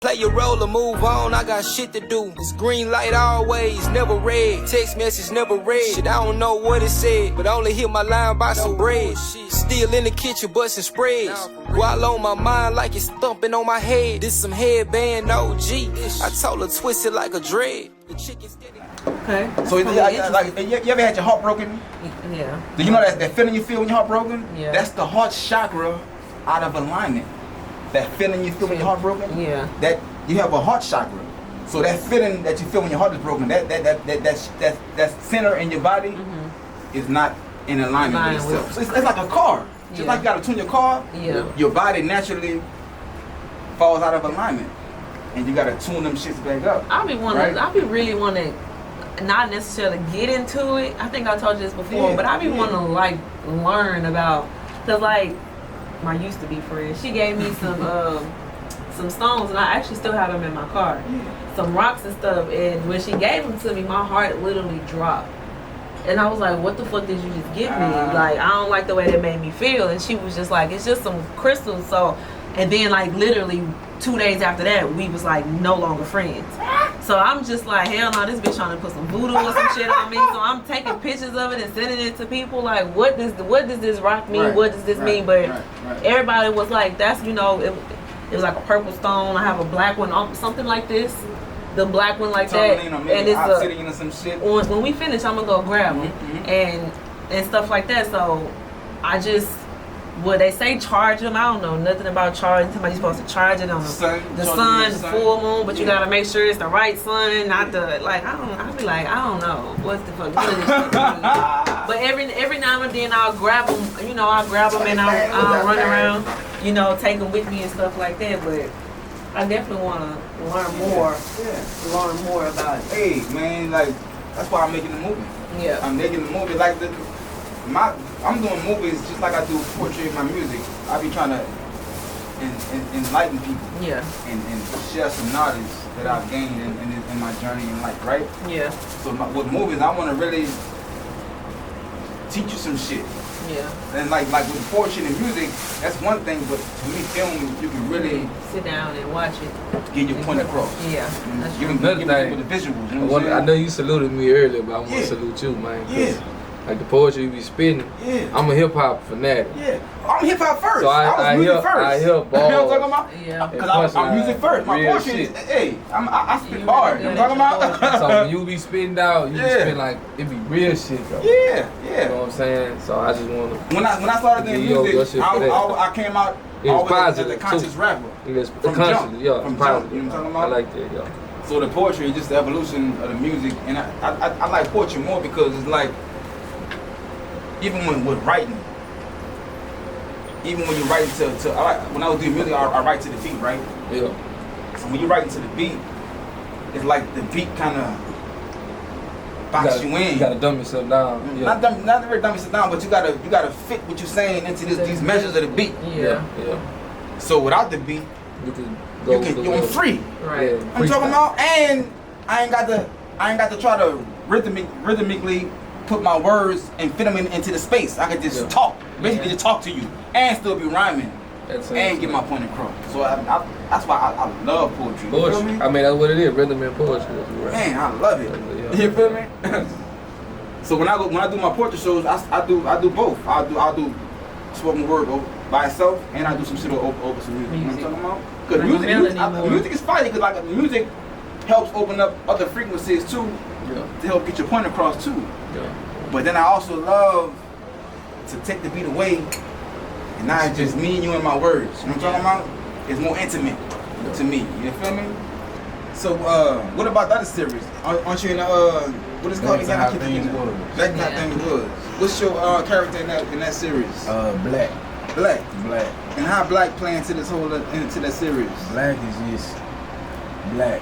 Play your role or move on, I got shit to do. It's green light always, never red. Text message never read. Shit, I don't know what it said, but I only hit my line by some bread. Still in the kitchen busting spreads. While on my mind like it's thumping on my head. This some headband OG. I told her twist it like a dread. The chicken steady. Okay. So you ever had your heart broken? Yeah. Do you know that feeling you feel when your heart broken? Yeah. That's the heart chakra out of alignment. That feeling you feel when your heart broken? Yeah. That you have a heart chakra. So that feeling that you feel when your heart is broken, that center in your body is not in alignment with itself. So it's like a car. Just like you gotta tune your car, your body naturally falls out of alignment. And you gotta tune them shits back up. I be really wanting, not necessarily get into it. I think I told you this before, but I be wanting to like learn about, cause like my used to be friend, she gave me some stones, and I actually still have them in my car. Some rocks and stuff, and when she gave them to me, my heart literally dropped. And I was like, what the fuck did you just give me? Like, I don't like the way that made me feel. And she was just like, it's just some crystals. So, and then like literally 2 days after that, we was like no longer friends. So I'm just like, hell no, this bitch trying to put some voodoo or some shit on me. So I'm taking pictures of it and sending it to people. Like, what does this rock mean? What does this mean? But everybody was like, that's, you know, it was like a purple stone. I have a black one, something like this. The black one like that, and it's some shit. When we finish, I'm gonna go grab them and stuff like that. So I just, what they say, charge them. I don't know nothing about charging. Somebody's supposed to charge it on the sun, full moon, but you gotta make sure it's the right sun, not the like. I'll be like, I don't know what's the fuck. What is this shit mean? But every now and then I'll grab them. You know, I'll grab them and I'll run around. You know, take them with me and stuff like that. But I definitely want to learn more. Learn more about it. Hey, man, like that's why I'm making the movie. Yeah. I'm making the movie like I'm doing movies just like I do poetry in my music. I be trying to enlighten people. Yeah. And share some knowledge that I've gained in my journey in life, right? Yeah. So with movies, I want to really teach you some shit. Yeah. And like with poetry and music, that's one thing, but to me, film, you can really sit down and watch it. Get your point across. Yeah. That's you can give people the visuals. You know I know you saluted me earlier, but I want to salute you, man. Yeah. Like the poetry you be spitting, I'm a hip hop fanatic. Yeah, I'm hip hop first. So I music first. I help ball. You know what I'm talking about? Yeah. Because I'm music first. My poetry is, I spit hard. You know what I'm talking about? So when you be spitting out, you be spitting like, it be real shit though. Yeah. You know what I'm saying? So I just want to. When I started doing music, I came out always as a conscious rapper. From jump. Yeah, from jump. You know what I'm talking about? I like that, yeah. So the poetry is just the evolution of the music, and I like poetry more because it's like, even when with writing, even when you write when I was doing music, I write to the beat, right? Yeah. So when you write to the beat, it's like the beat kind of box you in. You gotta dumb yourself down. Yeah. Not really dumb yourself down, but you gotta fit what you're saying into these measures of the beat. Yeah. So without the beat, you're free. Right. Yeah, I'm talking about, and I ain't got to try to rhythmically put my words and fit them into the space. I could just talk, basically just talk to you, and still be rhyming, and get my point across. So that's why I love poetry. You feel me? I mean, that's what it is, rhythm and poetry. Right? Man, I love it. You feel me? So when I do my poetry shows, I do both. I'll do spoken word by itself, and I do some shit over some music. You know what I'm talking about? Because music is funny, because like music helps open up other frequencies too, to help get your point across too. But then I also love to take the beat away, and now it's just me and you and my words. You know what I'm talking about? It's more intimate to me. You feel me? So what about the other series? Aren't you in what is it called again? I keep forgetting. Black Not Things Was. What's your character in that series? Black. Black. Black. And how Black play into this whole into that series? Black is just black.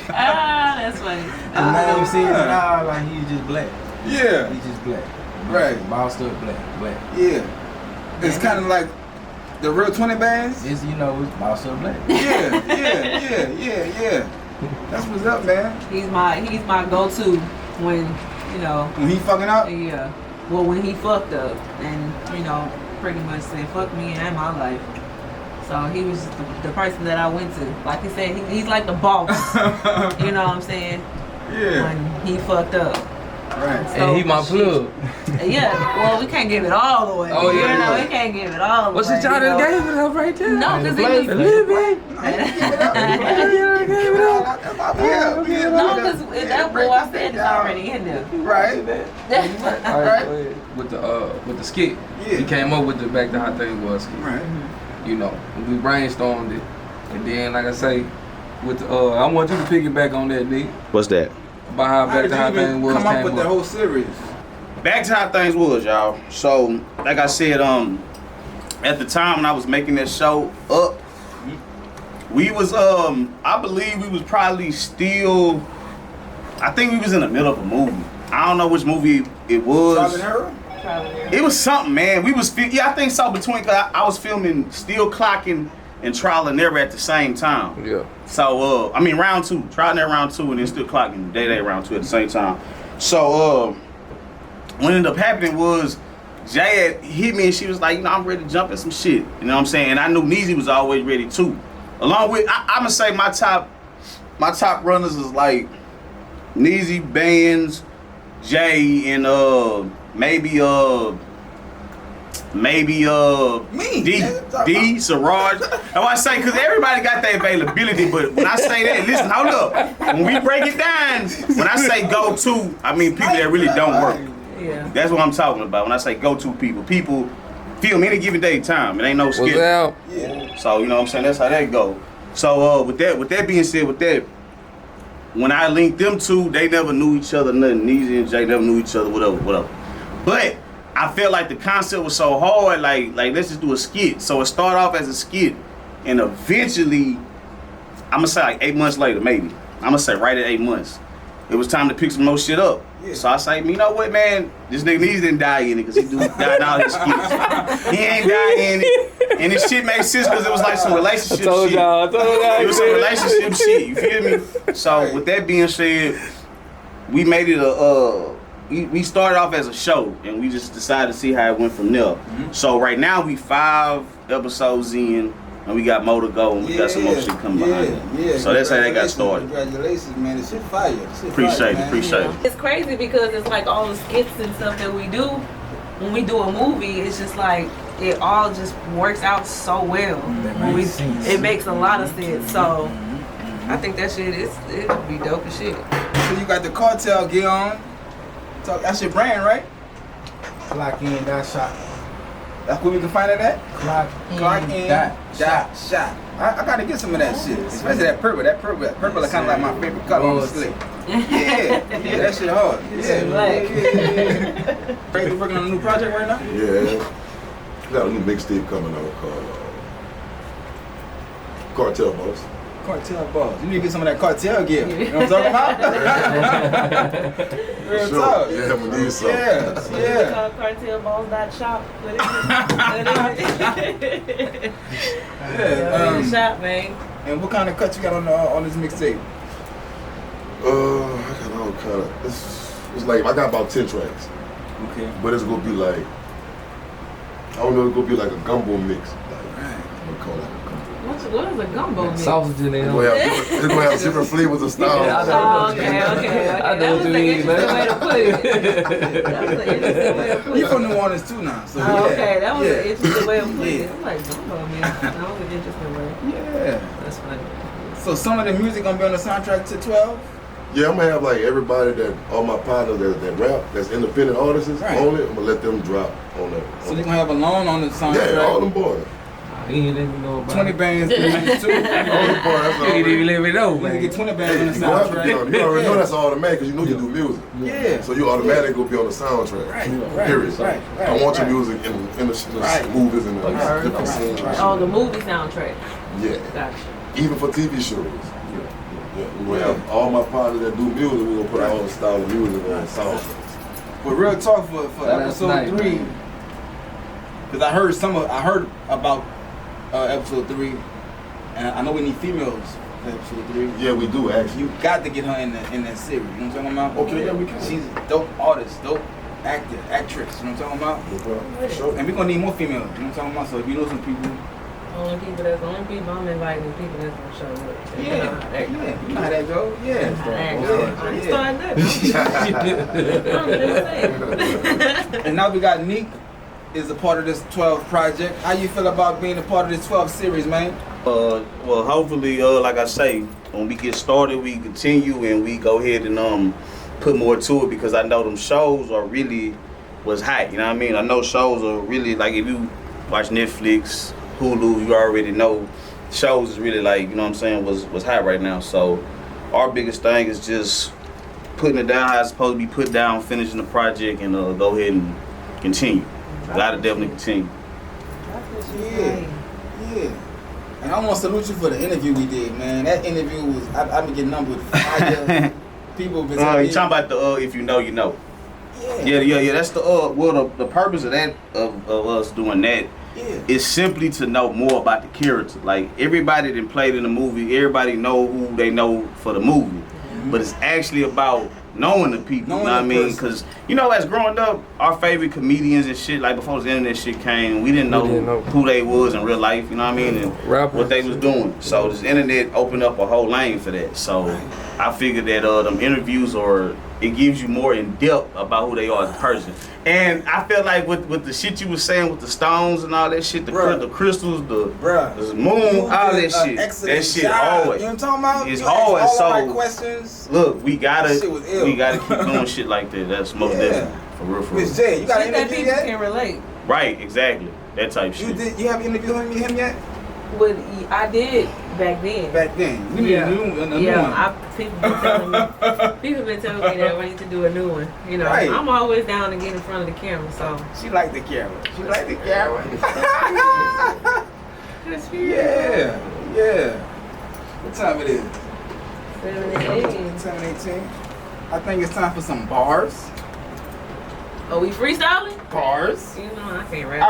That's funny. The name says it all, like he's just black. Yeah. He's just black. Right. Bossed up black. Yeah. It's kind of like the real 20 bands. It's, it's bossed up black. Yeah. That's what's up, man. He's my go-to when, When he fucking up? Yeah. Well, when he fucked up and, pretty much said, fuck me and my life. So he was just the person that I went to. Like he said, he's like the boss. You know what I'm saying? Yeah. When he fucked up. Right. So And he my plug. Yeah, well, we can't give it all the way. Oh, yeah, You know, yeah. we can't give it all the What's way. the y'all you know? that gave it up right there? No, because A it was... little bit. No, because that boy I said is already in there. Right. With the skit. Yeah. He came up with the Back to How Things Was skit. Right. You know, we brainstormed it. And then, like I say, with the, I want you to piggyback on that, Nick. What's that? About how How Back did to you How Things even Was come up came with the whole series? Back to how things was, y'all. So, like I said, at the time when I was making that show up, we was, I believe we was probably still, I think we was in the middle of a movie. I don't know which movie it was. Trial and Error? It was something, man. We was, I think so, between, cause I was filming Still Clocking and Trial and Error at the same time. Yeah. So, I mean, round 2, Trial and Error round 2, and then Still Clocking Day round 2 at the same time. So, what ended up happening was Jay had hit me and she was like, you know, I'm ready to jump in some shit. You know what I'm saying? And I knew Neezy was always ready too. Along with, I'm gonna say my top runners is like Neezy, Bands, Jay, and maybe D, Siraj. I want to say, because everybody got their availability, but when I say that, listen, hold up. When we break it down, when I say go to, I mean people that really don't work. Yeah. That's what I'm talking about. When I say go to people film any given day time. It ain't no What's schedule. out? Yeah. So, you know what I'm saying? That's how that go. So, with that being said, when I linked them two, they never knew each other, nothing. Neezy and Jay never knew each other, whatever. But I felt like the concept was so hard, like let's just do a skit. So it started off as a skit, and eventually, I'm gonna say like 8 months later, maybe. I'm gonna say right at 8 months, it was time to pick some more shit up. Yeah. So I say, you know what, man? This nigga Neezy didn't die in it, because he died in all his skits. He ain't died in it. And this shit made sense because it was like some relationship shit. It was some relationship shit, you feel me? So with that being said, we made it we started off as a show, and we just decided to see how it went from there. Mm-hmm. So right now we 5 episodes in, and we got more to go, and we got some more shit coming behind it. Yeah. So that's how that got started. Congratulations, man. This shit fire. Appreciate it. It's crazy because it's like all the skits and stuff that we do. When we do a movie, it's just like it all just works out so well. It makes a lot of sense. So I think that shit it'd be dope as shit. So you got the cartel gear on. That's your brand, right? Clock in, that shot. That's where we can find it at? Clock in, that shot. I gotta get some of that shit. Especially that purple. That purple is kind of like my favorite color on the slick. Yeah, that shit hard. Yeah. Are you working on a new project right now? Yeah. We got a new mixtape coming out called Cartel Boss. Cartel balls. You need to get some of that cartel gear. You know what I'm talking about? Real Sure. talk. Yeah, we need some. Yeah. Called cartelballs.shop. Shop, man. And what kind of cuts you got on this mixtape? I got all kind of. It's like I got about 10 tracks, Okay. but it's gonna be like I don't know. It's gonna be like a gumbo mix. Like, I'm gonna call it a gumbo. What is a gumbo mix? Sausage in there. It's gonna have different flavors and styles. Yeah, I know. Oh, okay. I know That was what you the mean, interesting way to put it. That was the interesting way to put You it. from New Orleans too now, so Oh, okay, that was yeah. an interesting way of putting Yeah. it. I'm like, gumbo mix. That was an interesting way. Yeah. That's funny. So some of the music gonna be on the soundtrack to 12? Yeah, I'm gonna have like everybody all my partners that rap, that's independent artists Right. on it. I'm gonna let them drop on that. So you gonna have a loan on the soundtrack? Yeah, all them boys. He ain't even know about 20 it. bands too. All them boys. That's He all. didn't even let me know, You can man. get 20 bands on the You gonna have to be on. soundtrack. You already know that's automatic because you know you do music. Yeah. So you automatically gonna be on the soundtrack. Right. Period. Right. I want your right. music in the Right. movies and the Right. different scenes. and Oh, shit. the movie soundtrack. Yeah. Gotcha. Even for TV shows. Yeah. We have all my partners that do music. We gonna put all the style of music on the soundtrack. But real talk for That's episode nice, 3, man. because I heard about episode 3, and I know we need females for episode 3. Yeah, we do actually. You got to get her in that series. You know what I'm talking about? Okay, yeah, we can. She's a dope artist, dope actress. You know what I'm talking about? No problem. For sure. And we're gonna need more females. You know what I'm talking about? So if you know some people, Only people I'm inviting is people that's gonna show up. You know how that goes. You know how that goes. Yeah. And now we got Neek is a part of this 12 project. How you feel about being a part of this 12 series, man? Well, hopefully, like I say, when we get started, we continue and we go ahead and put more to it because I know them shows are really was hot. You know what I mean? I know shows are really like if you watch Netflix, Hulu, you already know shows is really like, you know what I'm saying, was hot right now. So our biggest thing is just putting it down how it's supposed to be put down, finishing the project, and go ahead and continue. Gotta definitely continue. Yeah. And I want to salute you for the interview we did, man. That interview was, I've been getting numbered fire. People been telling me. You talking about the if you know, you know. Yeah. That's the purpose of that of us doing that is simply to know more about the character. Like everybody that played in the movie, everybody know who they know for the movie, but it's actually about knowing the people. You know what I mean? Because as growing up, our favorite comedians and shit, like before the internet shit came, we didn't know who they was in real life. You know what I mean? And what they was doing. So this internet opened up a whole lane for that. So I figured that them interviews it gives you more in depth about who they are as a person. And I feel like with the shit you was saying with the stones and all that shit, the crystals, the moon, all that shit. That shit always. You know what I'm talking about? It's always all so. The right questions. Look, we gotta keep doing shit like that. That's most definitely for real. Miss J, you got an that interview people yet? can relate. Right, exactly. That type shit. You have an interview with him yet? But I did back then. We need a new one. People been telling me that we need to do a new one. I'm always down to get in front of the camera, so. She like the camera. Yeah. What time it is? 7:18. I think it's time for some bars. Are we freestyling? Bars. I can't rap. I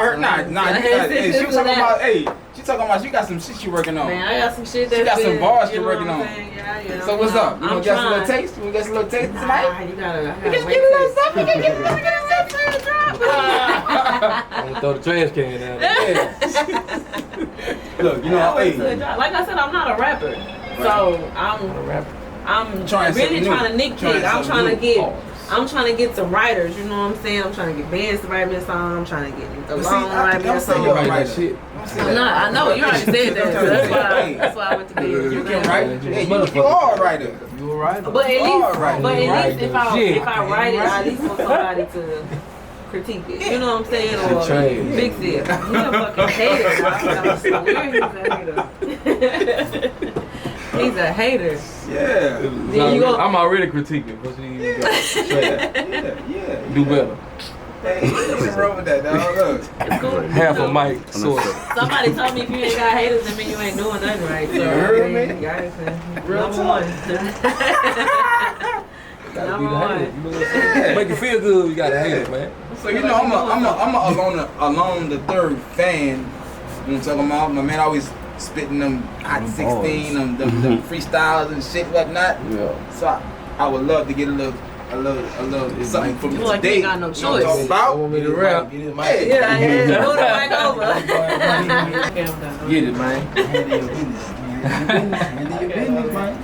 heard she was talking about. She talking about she got some shit she working on. Man, I got some shit that she got some bars she working on. Yeah. So what's up? You gonna get us a little taste? You gonna get us a little taste tonight? You gotta give me a little something. I'm gonna throw the trash can down. Look, like I said, I'm not a rapper, so I'm really trying to nick-pick. I'm trying to get some writers, you know what I'm saying? I'm trying to get bands to write me a song. I'm trying to get alone to write me a song. I know, you already said that. So that's why I went to bed. You can write. You are a writer. You a writer. But at least if I write it, I at least want somebody to critique it. You know what I'm saying? Or fix it. He's a fucking hater. He's a hater. Yeah. I'm already critiquing. Do better. Hey, what's wrong with that, dog? Look. Half a mic. Somebody told me if you ain't got haters, that mean you ain't doing nothing right. So, you heard me? Number one. Number one. Make you feel good. You gotta hate it, man. So I'm a alone the third fan. You know what I'm talking about? My man always spitting them hot 16, them freestyles and shit, whatnot. Yeah. So I would love to get a little something from you like today. You ain't got no choice. You know Want me to rap? Move the mic over. Get it, man. Handle your business, man.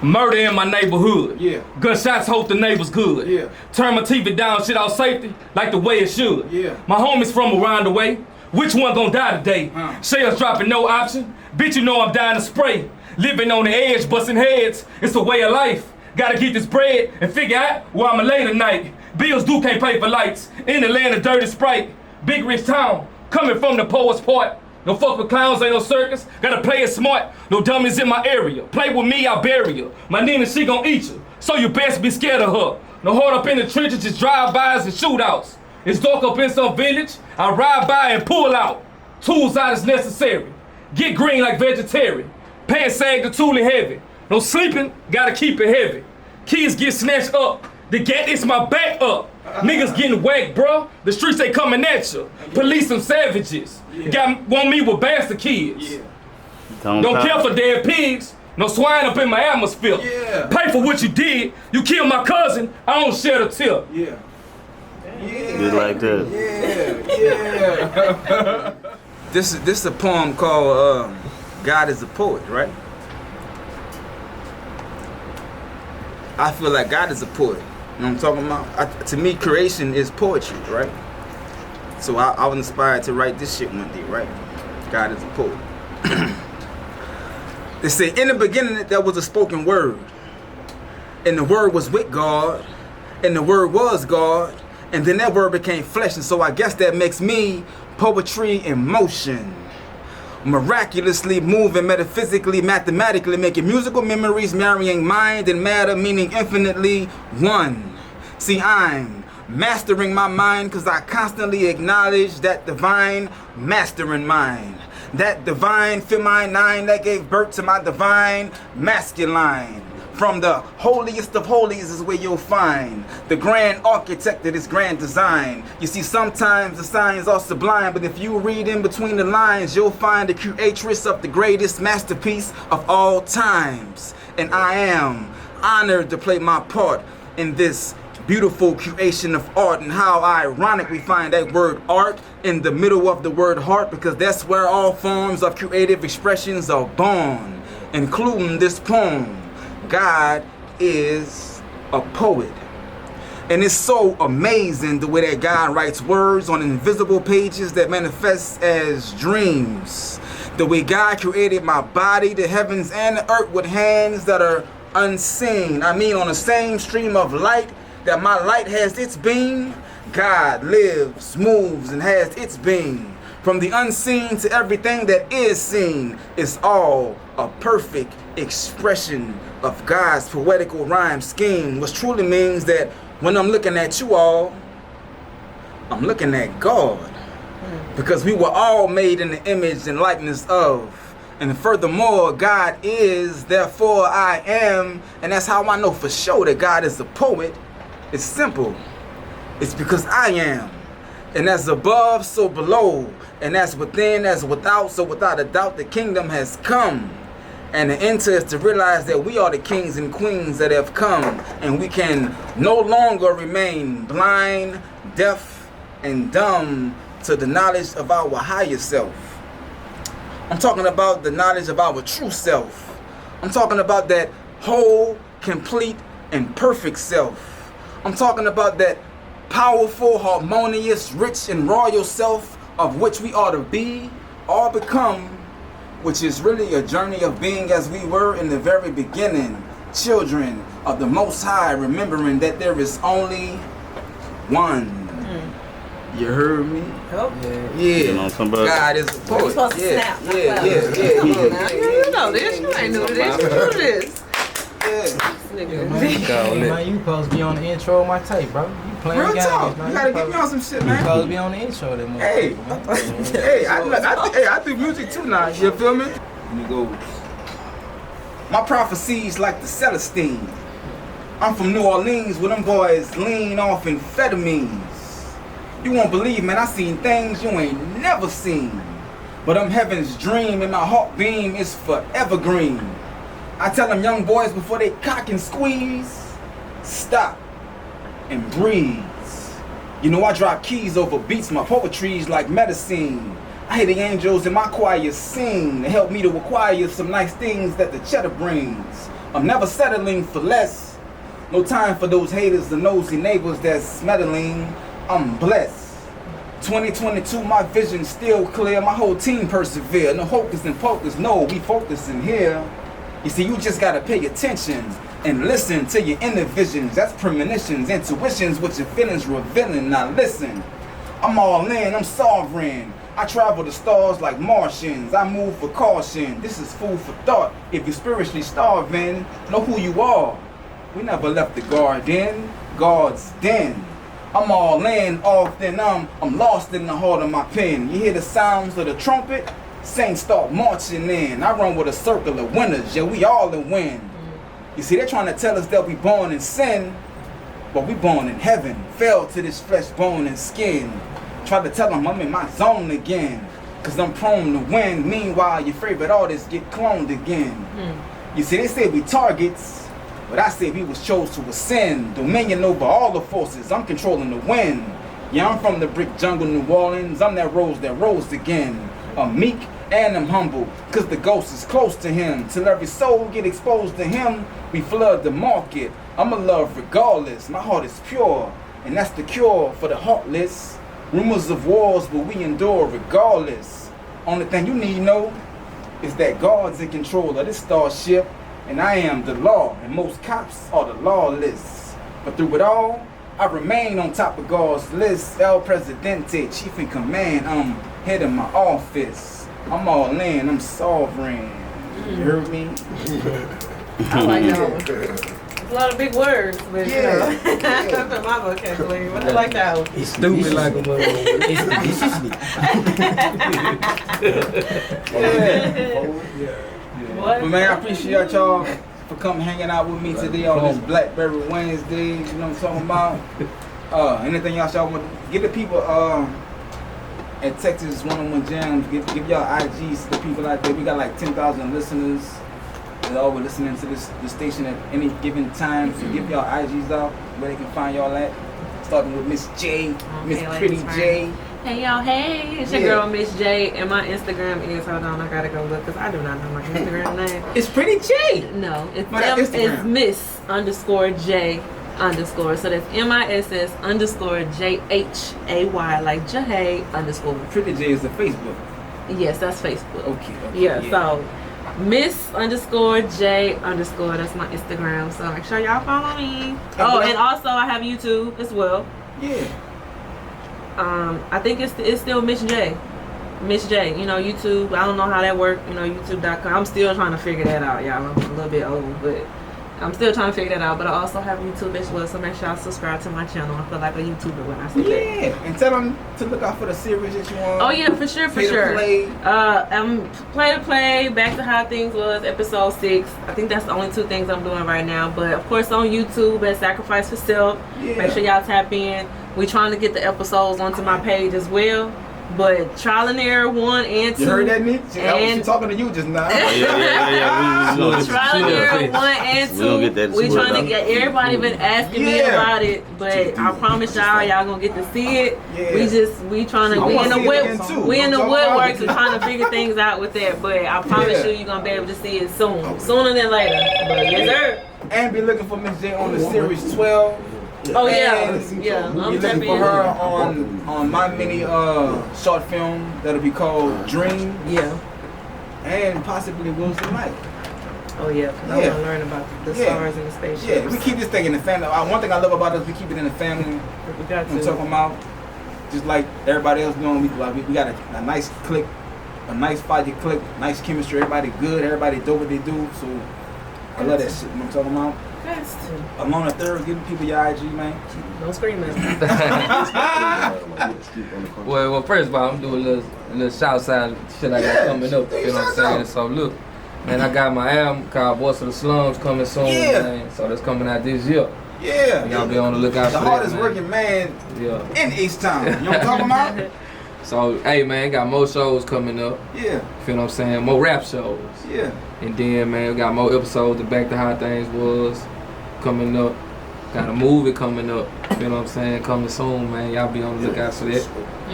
Murder in my neighborhood. Yeah. Gunshots hope the neighbors good. Yeah. Turn my TV down, shit out safety, like the way it should. Yeah. My homies from around the way. Which one gon' die today? Shells dropping, no option. Bitch, you know I'm dying to spray. Living on the edge, busting heads. It's a way of life. Gotta get this bread and figure out where I'ma lay tonight. Bills do can't pay for lights. In the land of dirty Sprite. Big rich town, coming from the poorest part. No fuck with clowns, ain't no circus. Gotta play it smart. No dummies in my area. Play with me, I'll bury you. My Nina, she gon' eat you. So you best be scared of her. No hold up in the trenches, just drive-bys and shootouts. It's dark up in some village. I ride by and pull out. Tools out as necessary. Get green like vegetarian. Pants sag the tool heavy. No sleeping, gotta keep it heavy. Kids get snatched up. The gat is my back up. Niggas getting whacked, bruh. The streets they coming at you. Police some savages. Want me with bastard kids. Don't care for dead pigs. No swine up in my atmosphere. Pay for what you did. You killed my cousin. I don't shed a tear. Just like that. This is a poem called God is a Poet, right? I feel like God is a poet. You know what I'm talking about? To me, creation is poetry, right? So I was inspired to write this shit one day, right? God is a poet. They say, in the beginning there was a spoken word, and the word was with God, and the word was God, and then that word became flesh, and so I guess that makes me poetry in motion. Miraculously moving, metaphysically, mathematically, making musical memories, marrying mind and matter, meaning infinitely one. See, I'm mastering my mind because I constantly acknowledge that divine mastering mind. That divine feminine that gave birth to my divine masculine. From the holiest of holies is where you'll find the grand architect of this grand design. You see, sometimes the signs are sublime, but if you read in between the lines, you'll find the creatress of the greatest masterpiece of all times. And I am honored to play my part in this beautiful creation of art. And how ironic we find that word art in the middle of the word heart, because that's where all forms of creative expressions are born, including this poem. God is a poet. And it's so amazing the way that God writes words on invisible pages that manifest as dreams. The way God created my body, the heavens and the earth with hands that are unseen. I mean, on the same stream of light that my light has its beam, God lives, moves, and has its being. From the unseen to everything that is seen, it's all a perfect expression of God's poetical rhyme scheme, which truly means that when I'm looking at you all, I'm looking at God. Because we were all made in the image and likeness of. And furthermore, God is, therefore I am. And that's how I know for sure that God is a poet. It's simple. It's because I am. And as above, so below. And as within, as without, so without a doubt the kingdom has come. And the enter is to realize that we are the kings and queens that have come. And we can no longer remain blind, deaf, and dumb to the knowledge of our higher self. I'm talking about the knowledge of our true self. I'm talking about that whole, complete, and perfect self. I'm talking about that powerful, harmonious, rich, and royal self of which we ought to be or become, which is really a journey of being as we were in the very beginning, children of the Most High, remembering that there is only one. You heard me? Oh. Yeah. You know somebody? God is a poet. You're supposed to Yeah, snap. yeah. Come on now. You know this. You ain't new to this. You new to this. Yeah. Nigga. Man, you supposed to be on the intro of my tape, bro. You playing Real games, talk. man. You gotta get me on some shit, You man. supposed to be on the intro of that motherfucker. Hey, I do music too now. You feel me? Let me go. My prophecies like the Celestine. I'm from New Orleans where them boys lean off amphetamines. You won't believe, man, I seen things you ain't never seen. But I'm heaven's dream and my heart beam is forever green. I tell them young boys before they cock and squeeze, stop and breathe. You know I drop keys over beats, my poetry's like medicine. I hear the angels in my choir sing to help me to acquire some nice things that the cheddar brings. I'm never settling for less. No time for those haters, the nosy neighbors that's meddling. I'm blessed. 2022, my vision still clear. My whole team persevere. No hocus and pocus, no, we focusing here. You see, you just gotta pay attention and listen to your inner visions. That's premonitions, intuitions, what your feelings revealing. Now listen, I'm all in, I'm sovereign. I travel the stars like Martians. I move for caution. This is food for thought. If you're spiritually starving, know who you are. We never left the garden, God's den. I'm all in, often I'm lost in the heart of my pen. You hear the sounds of the trumpet? Saints start marching in. I run with a circle of winners, yeah, we all in win. You see, they're trying to tell us that we born in sin, but we born in heaven. Fell to this flesh, bone, and skin. Try to tell them I'm in my zone again, cause I'm prone to win. Meanwhile, your favorite artists get cloned again. You see, they say we targets, but I say we was chose to ascend. Dominion over all the forces, I'm controlling the wind. Yeah, I'm from the brick jungle, New Orleans. I'm that rose again. I'm meek and I'm humble, cause the ghost is close to him. Till every soul get exposed to him, we flood the market. I'ma love regardless, my heart is pure, and that's the cure for the heartless. Rumors of wars, but we endure regardless. Only thing you need to know is that God's in control of this starship, and I am the law, and most cops are the lawless. But through it all, I remain on top of God's list. El Presidente, chief in command, I'm head of my office. I'm all in, I'm sovereign. You heard me? I like that one. It's a lot of big words, but you know, that's my vocabulary. But I like that one. It's stupid like a motherfucker. What? But man, I appreciate y'all for coming hanging out with me today on this Blackberry Wednesday. You know what I'm talking about? Anything else y'all want to give the people at Texas One-on-One Jams, give y'all IGs to the people out there. We got like 10,000 listeners. They're all listening to this station at any given time. So give y'all IGs out where they can find y'all at. Starting with Miss J, Miss Pretty J. Hey y'all, hey, it's your girl Miss J, and my Instagram is, hold on, I gotta go look, because I do not know my Instagram name. It's Pretty J! No, it's Instagram. Miss _J_. So that's MISS_JHAY, like Jahay _ Pretty J is the Facebook. Yes, that's Facebook. Okay. Yeah, so Miss _J_, that's my Instagram. So make sure y'all follow me. Oh, and also I have YouTube as well. Yeah. I think it's still Miss J. Miss J, you know, YouTube. I don't know how that works, you know, YouTube.com. I'm still trying to figure that out, y'all. I'm a little bit old, but I'm still trying to figure that out. But I also have YouTube as well, so make sure y'all subscribe to my channel. I feel like a YouTuber when I say that. Yeah, and tell them to look out for the series that you want. Oh yeah, for sure. Play To Play, Back to How Things Was, episode 6. I think that's the only 2 things I'm doing right now. But of course on YouTube at Sacrifice for Self. Yeah. Make sure y'all tap in. We're trying to get the episodes onto my page as well. But Trial and Error 1 and 2. You heard that, Nick? She's talking to you just now. Yeah. Trial and Error 1 and 2. We don't get that We're trying to get, everybody been asking me about it, but I promise y'all gonna get to see it. Yeah. We trying to, we in the woodworks and trying to figure things out with that, but I promise you're gonna be able to see it soon. Sooner than later. But yes sir. And be looking for Miss J on the series 12. Oh yeah, And yeah. Be I'm looking tapping for in. her on my mini short film that'll be called Dream. Yeah. And possibly Wilson Mike. Oh yeah, 'cause I want to learn about the stars and the spaceships. Yeah, we keep this thing in the family. One thing I love about us, we keep it in the family. We got I'm to. talking about just like everybody else doing. We got a nice click, a nice fight click, nice chemistry. Everybody good. Everybody do what they do. So I love that shit. You know what I'm talking about? Has to. I'm on the third. Give people your IG, man. Don't scream at me. Well, first of all, I'm doing a little shout out shit I got coming up. You know what I'm saying? So look, man, I got my album called Voice of the Slums coming soon, man. So that's coming out this year. Yeah. Y'all be on the lookout The for that, hardest man. working man Yeah. in H-Town. You know what I'm talking about? So, hey, man, got more shows coming up. Yeah. Feel what I'm saying? More rap shows. Yeah. And then, man, we got more episodes of Back to How Things Was coming up. Got a movie coming up. You know what I'm saying? Coming soon, man. Y'all be on the lookout for that. You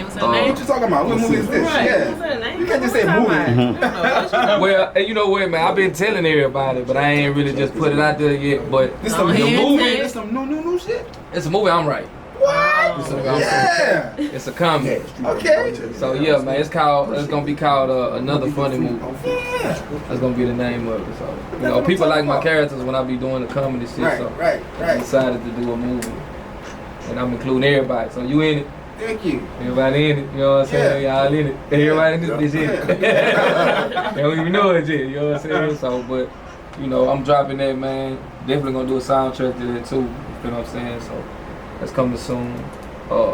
don't say the name? What you talking about? What movie is this? Right. Yeah. You don't say the name. You can't just say What movie. you talking about? I don't know. What you talking Well, you know what, man? I've been telling everybody, but I ain't really just put it out there yet. But This Go some new ahead, movie. Ted. This some new shit. it's a movie I'm writing. What? It's a movie I'm Yeah. writing. It's a comedy. Okay. So yeah, man, it's gonna be called Another Funny Movie. Yeah. That's gonna be the name of it. So you know, people like my characters when I be doing the comedy shit. Right, So right, I right. decided to do a movie, and I'm including everybody. So you in it? Thank you. Everybody in it, you know what I'm saying? Y'all in it. Everybody in this shit. They don't even know it yet, you know what I'm saying? So, but, you know, I'm dropping that, man. Definitely gonna do a soundtrack to that too, you know what I'm saying? So, that's coming soon.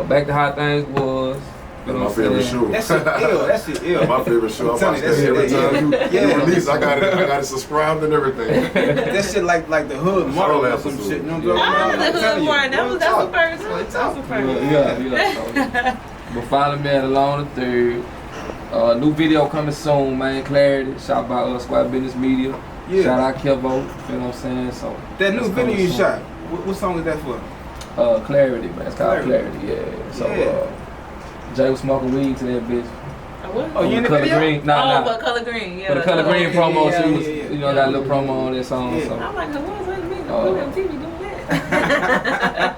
Back to How Things Was. You know My what I'm favorite saying? show. That shit ill. That shit ill. My favorite show. I I'm telling watch you, that that every shit time you yeah. release. I got it subscribed and everything. That shit like the hood model or some shit. You know what I'm about? talking Oh, about? the hood part. That's the first one. That's the first one. Yeah. So, but follow me at Alone the 3rd. New video coming soon, man. Clarity. Shout out Squad Business Media. Yeah. Shout out Kevo. You know what I'm saying? So That new that's video coming you soon. shot. What song is that for? Clarity, man. It's called Clarity. Clarity. Yeah. So Yeah. Jay was smoking weed to that bitch. What? Oh, you in the Color video? Green. Oh, Nah. but Color Green, yeah. For the Color Green promo, yeah, she was, yeah, you know, got a little promo on that song. Yeah. So. I'm like, what's that mean? Oh. Look at TV doing that.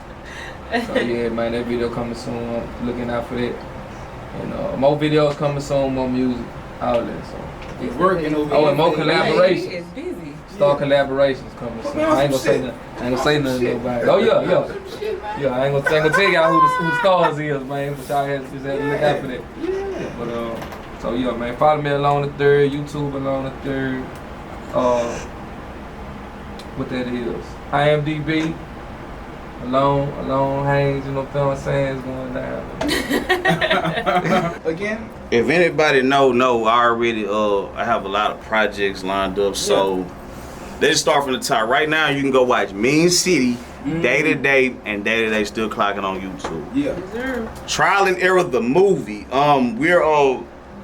So yeah, man, that video coming soon. I'm looking out for that. And more videos coming soon, more music, all that. So. He's working over Oh, and more here. collaborations. It's busy. Start collaborations coming soon. I ain't gonna say nothing. I ain't gonna say nothing to nobody. Oh yeah. Yeah, I ain't gonna tell y'all who the stars is, man. But y'all just have to look out for that. Yeah. But so yeah, man, follow me Alone the Third, YouTube Alone the Third. What that is? IMDb. Alone Haynes, you know what I'm saying? It's going down. Again? If anybody know, I already I have a lot of projects lined up. So let's start from the top. Right now, you can go watch Mean City, Day to Day, and Day to Day still clocking on YouTube. Yeah. Trial and Error the movie. We're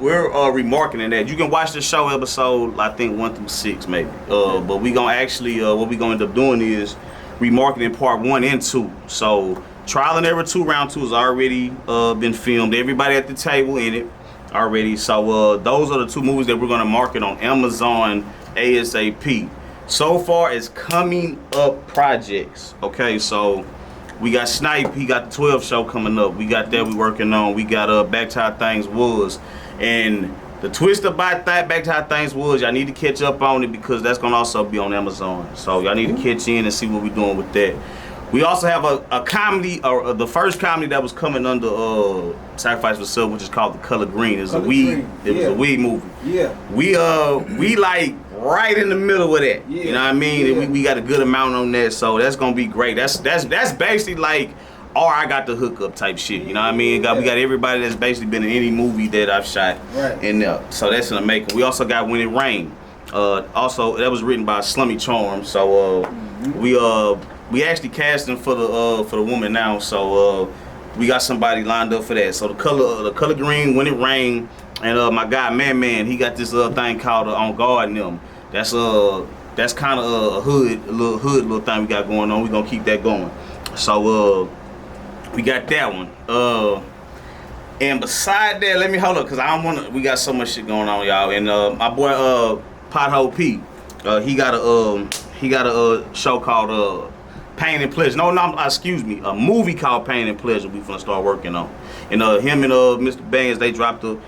remarketing that. You can watch the show episode, I think 1 through 6 maybe. But we gonna actually what we gonna end up doing is remarketing part 1 and 2. So Trial and Error 2 round 2 has already been filmed. Everybody at the table in it already. So those are the 2 movies that we're gonna market on Amazon ASAP. So far as coming up projects. Okay, so we got Snipe, he got the 12 show coming up. We got that we working on. We got Back to How Things Was. And the twist about that, Back to How Things Was, y'all need to catch up on it because that's gonna also be on Amazon. So y'all need to catch in and see what we're doing with that. We also have a comedy, or the first comedy that was coming under Sacrifice for Self, which is called The Color Green. It's a weed. It was a weed movie. Yeah. We like right in the middle of that. Yeah. You know what I mean? Yeah. And we got a good amount on that, so that's gonna be great. That's basically like, I got the hookup type shit. You know what I mean? We got everybody that's basically been in any movie that I've shot in there. So that's in the making. We also got When It Rained. Also that was written by Slummy Charm. So we actually casting for the woman now. So we got somebody lined up for that. So the color green, When It Rained, and my guy Man, he got this thing called On Guard and Them. That's kind of a little hood thing we got going on. We gonna keep that going. So we got that one. And beside that, let me hold up, cause I don't wanna. We got so much shit going on, y'all. And my boy Pothole P, he got a show called Pain and Pleasure. No, excuse me, a movie called Pain and Pleasure. We finna start working on. And him and Mr. Bangs, they dropped the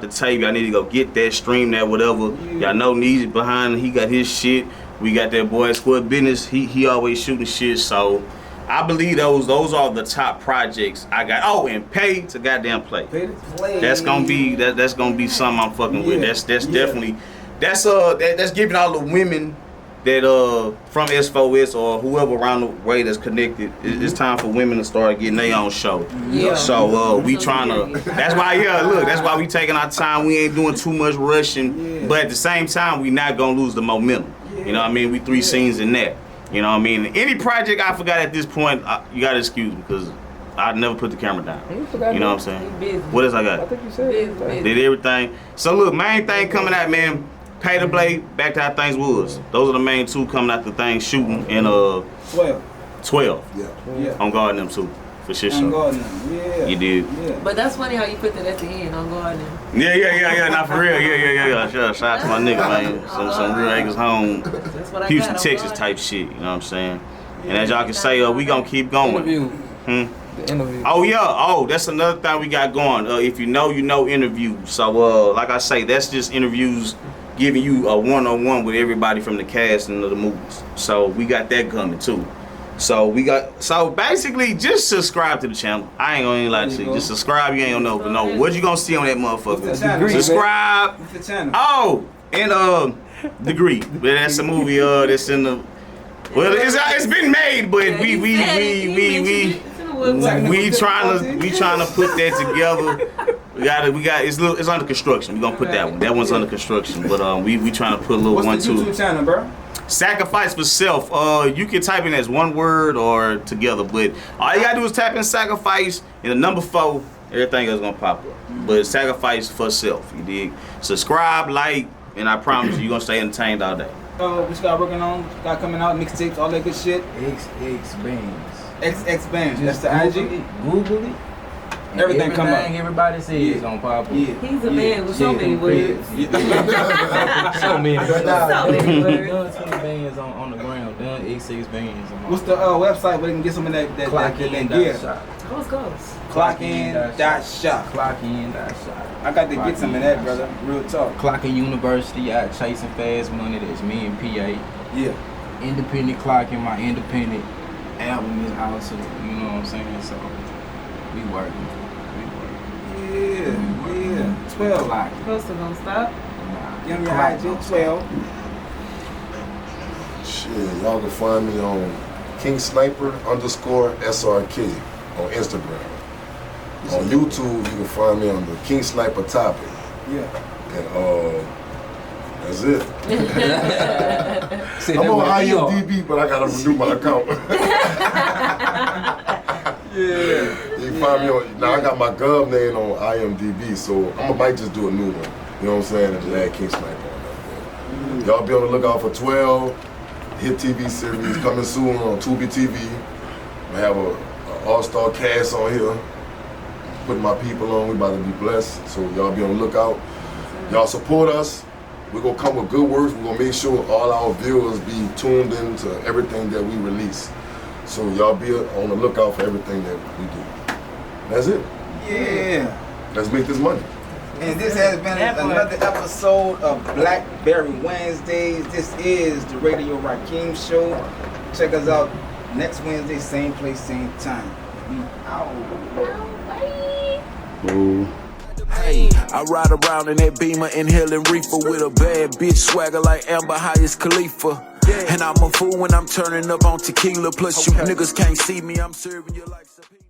tape. Y'all need to go get that, stream that, whatever. Y'all know Neezy behind. He got his shit. We got that boy Squad Business. He always shooting shit. So I believe those are the top projects I got. Oh, and Pay to Goddamn Play. Pay to Play. That's gonna be something I'm fucking with. That's definitely that's giving all the women that from S4S or whoever around the way that's connected. It's time for women to start getting their own show. Yeah. So we trying to. That's why we taking our time. We ain't doing too much rushing, but at the same time we not gonna lose the momentum. You know what I mean? We 3 scenes in that. You know what I mean? Any project I forgot at this point, you gotta excuse me because I never put the camera down. You know what I'm saying? Busy. What else I got? I think you said Busy. Did everything. So look, main thing coming out, man. Pay to Play, Back to How Things Was. Those are the main 2 coming out the thing shooting in 12. Yeah. On guard them too. For shit On show. Guard now. Yeah. You did. Yeah. But that's funny how you put that at the end on Garden. Yeah. Not for real. Yeah. Shout out to my nigga, man. Some real Acres home. That's what I Houston, got on Texas Garden. type shit. You know what I'm saying? And as y'all can say, we gonna keep going. Interview. The interview. Oh yeah. Oh, that's another thing we got going. If you know interviews. So like I say, that's just interviews giving you a one-on-one with everybody from the cast and the movies. So we got that coming too. So basically just subscribe to the channel. I ain't gonna lie to you. Just subscribe, you ain't gonna know what you gonna see on that motherfucker. Subscribe. What's the channel? Oh, and Degree. But that's a movie that's in the it's been made, but we trying to put that together. We got it's under construction. We gonna put that one. That one's under construction. But we trying to put a little What's the YouTube channel, bro? Sacrifice for Self. You can type in as one word or together, but all you gotta do is type in Sacrifice and the number 4. Everything else gonna pop up. But Sacrifice for Self. You dig? Subscribe, like, and I promise you, you're gonna stay entertained all day. What you got working on? Got coming out, mixtapes, all that good shit. XX Bands. XX Bands. That's the IG. Google it. And Everything come up. Everybody says on pop up. Yeah. He's a man with so many words. So many. So many words. Done 20 bands on the ground. Done X6 bands. What's the website where they can get some of that gear? Shop. Goes. Clockin.shop. Clockin.shop. I got to get some of that, brother. Real talk. Clockin University out Chasing Fast Money. That's me and PA. Yeah. Independent Clockin. My independent album is out too. You know what I'm saying? So we working. Yeah. 12. Clockin. Supposed to don't stop. Give me your IG 12. Shit, y'all can find me on KingSniper_SRK on Instagram. On YouTube, you can find me on the King Sniper topic. Yeah. And that's it. I'm on IMDb, but I gotta renew my account. Yeah. You can find me on, now I got my gov name on IMDb, so I might just do a new one. You know what I'm saying? And just add King Sniper on that. Y'all be on the lookout for 12 hit TV series coming soon on Tubi TV. We have a all-star cast on here. Putting my people on, we about to be blessed. So y'all be on the lookout. Y'all support us. We're gonna come with good works. We're gonna make sure all our viewers be tuned into everything that we release. So y'all be on the lookout for everything that we do. That's it. Yeah. Let's make this money. And this has been another episode of Blackberry Wednesdays. This is the Radio Rakeem Show. Check us out next Wednesday, same place, same time. We out. Hey, I ride around in that Beamer, inhaling reefer with a bad bitch swagger like Amber Highest Khalifa. And I'm a fool when I'm turning up on tequila. Plus, you niggas can't see me. I'm serving you like subpoena.